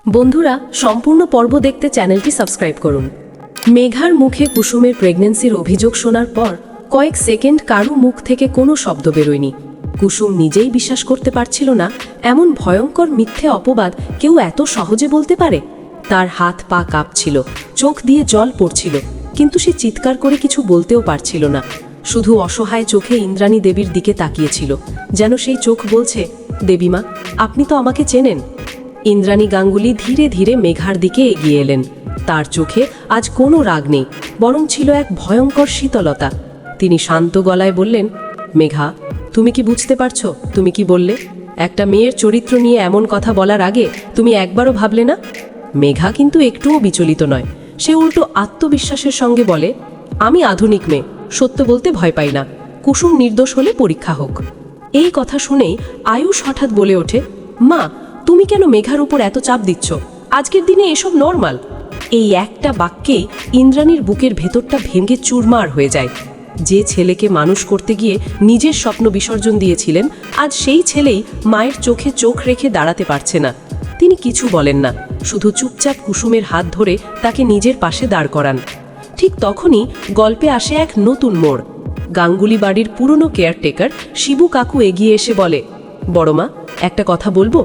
বন্ধুরা, সম্পূর্ণ পর্ব দেখতে চ্যানেলটি সাবস্ক্রাইব করুন। মেঘার মুখে কুসুমের প্রেগন্যান্সির অভিযোগ শোনার পর কয়েক সেকেন্ড কারো মুখ থেকে কোনো শব্দ বেরোয়নি। কুসুম নিজেই বিশ্বাস করতে পারছিল না এমন ভয়ঙ্কর মিথ্যে অপবাদ কেউ এত সহজে বলতে পারে। তার হাত পা কাঁপছিল, চোখ দিয়ে জল পড়ছিল, কিন্তু সে চিৎকার করে কিছু বলতেও পারছিল না। শুধু অসহায় চোখে ইন্দ্রাণী দেবীর দিকে তাকিয়েছিল, যেন সেই চোখ বলছে, দেবীমা, আপনি তো আমাকে চেনেন। ইন্দ্রাণী গাঙ্গুলি ধীরে ধীরে মেঘার দিকে এগিয়ে এলেন। তার চোখে আজ কোনো রাগ নেই, বরং ছিল এক ভয়ঙ্কর শীতলতা। তিনি শান্ত গলায় বললেন, মেঘা, তুমি কি বুঝতে পারছো তুমি কি বললে? একটা মেয়ের চরিত্র নিয়ে এমন কথা বলার আগে তুমি একবারও ভাবলে না? মেঘা কিন্তু একটুও বিচলিত নয়। সে উল্টো আত্মবিশ্বাসের সঙ্গে বলে, আমি আধুনিক মেয়ে, সত্য বলতে ভয় পাই না। কুসুম নির্দোষ হলে পরীক্ষা হোক। এই কথা শুনেই আয়ুষ হঠাৎ বলে ওঠে, মা, তুমি কেন মেঘার উপর এত চাপ দিচ্ছ? আজকের দিনে এসব নর্মাল। এই একটা বাক্যেই ইন্দ্রাণীর বুকের ভেতরটা ভেঙে চুরমার হয়ে যায়। যে ছেলেকে মানুষ করতে গিয়ে নিজের স্বপ্ন বিসর্জন দিয়েছিলেন, আজ সেই ছেলেই মায়ের চোখে চোখ রেখে দাঁড়াতে পারছে না। তিনি কিছু বলেন না, শুধু চুপচাপ কুসুমের হাত ধরে তাকে নিজের পাশে দাঁড় করান। ঠিক তখনই গল্পে আসে এক নতুন মোড়। গাঙ্গুলি বাড়ির পুরনো কেয়ারটেকার শিবু কাকু এগিয়ে এসে বলে, বড়মা, একটা কথা বলবো?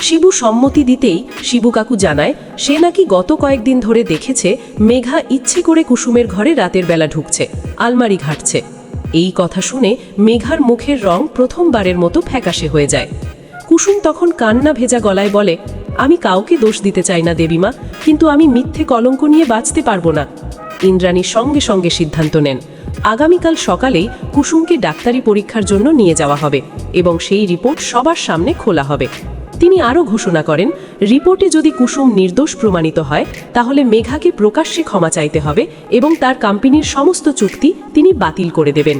শিবু সম্মতি দিতেই শিবু কাকু জানায়, সে নাকি গত কয়েকদিন ধরে দেখেছে মেঘা ইচ্ছে করে কুসুমের ঘরে রাতের বেলা ঢুকছে, আলমারি ঘাঁটছে। এই কথা শুনে মেঘার মুখের রং প্রথমবারের মতো ফ্যাকাশে হয়ে যায়। কুসুম তখন কান্না ভেজা গলায় বলে, আমি কাউকে দোষ দিতে চাই না দেবীমা, কিন্তু আমি মিথ্যে কলঙ্ক নিয়ে বাঁচতে পারবো না। ইন্দ্রাণী সঙ্গে সঙ্গে সিদ্ধান্ত নেন, আগামীকাল সকালেই কুসুমকে ডাক্তারি পরীক্ষার জন্য নিয়ে যাওয়া হবে এবং সেই রিপোর্ট সবার সামনে খোলা হবে। তিনি আরও ঘোষণা করেন, রিপোর্টে যদি কুসুম নির্দোষ প্রমাণিত হয় তাহলে মেঘাকে প্রকাশ্যে ক্ষমা চাইতে হবে এবং তার কোম্পানির সমস্ত চুক্তি তিনি বাতিল করে দেবেন।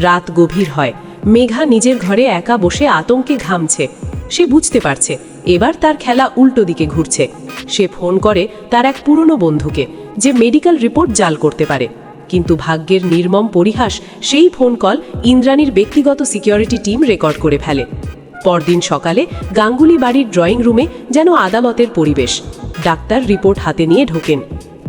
রাত গভীর হয়। মেঘা নিজের ঘরে একা বসে আতঙ্কে ঘামছে। সে বুঝতে পারছে এবার তার খেলা উল্টো দিকে ঘুরছে। সে ফোন করে তার এক পুরনো বন্ধুকে, যে মেডিকেল রিপোর্ট জাল করতে পারে। কিন্তু ভাগ্যের নির্মম পরিহাস, সেই ফোন কল ইন্দ্রাণীর ব্যক্তিগত সিকিউরিটি টিম রেকর্ড করে ফেলে। পরদিন সকালে গাঙ্গুলি বাড়ির ড্রয়িং রুমে যেন আদালতের পরিবেশ। ডাক্তার রিপোর্ট হাতে নিয়ে ঢোকেন।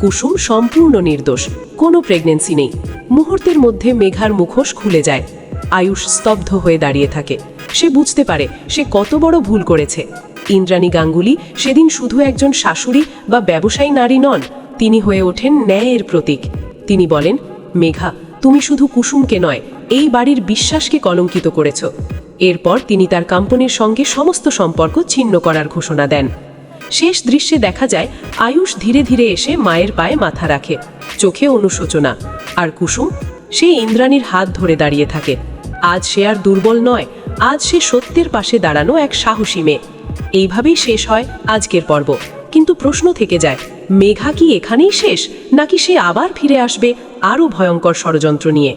কুসুম সম্পূর্ণ নির্দোষ, কোনো প্রেগন্যান্সি নেই। মুহূর্তের মধ্যে মেঘার মুখোশ খুলে যায়। আয়ুষ স্তব্ধ হয়ে দাঁড়িয়ে থাকে। সে বুঝতে পারে সে কত বড় ভুল করেছে। ইন্দ্রাণী গাঙ্গুলি সেদিন শুধু একজন শাশুড়ি বা ব্যবসায়ী নারী নন, তিনি হয়ে ওঠেন ন্যায়ের প্রতীক। তিনি বলেন, মেঘা, তুমি শুধু কুসুমকে নয়, এই বাড়ির বিশ্বাসকে কলঙ্কিত করেছ। এরপর তিনি তার কোম্পানির সঙ্গে সমস্ত সম্পর্ক ছিন্ন করার ঘোষণা দেন। শেষ দৃশ্যে দেখা যায় আয়ুষ ধীরে ধীরে এসে মায়ের পায়ে মাথা রাখে, চোখে অনুশোচনা। আর কুসুম, সে ইন্দ্রাণীর হাত ধরে দাঁড়িয়ে থাকে। আজ সে আর দুর্বল নয়, আজ সে সত্যের পাশে দাঁড়ানো এক সাহসী মেয়ে। এইভাবেই শেষ হয় আজকের পর্ব। কিন্তু প্রশ্ন থেকে যায়, মেঘা কি এখানেই শেষ, নাকি সে আবার ফিরে আসবে আরও ভয়ঙ্কর ষড়যন্ত্র নিয়ে?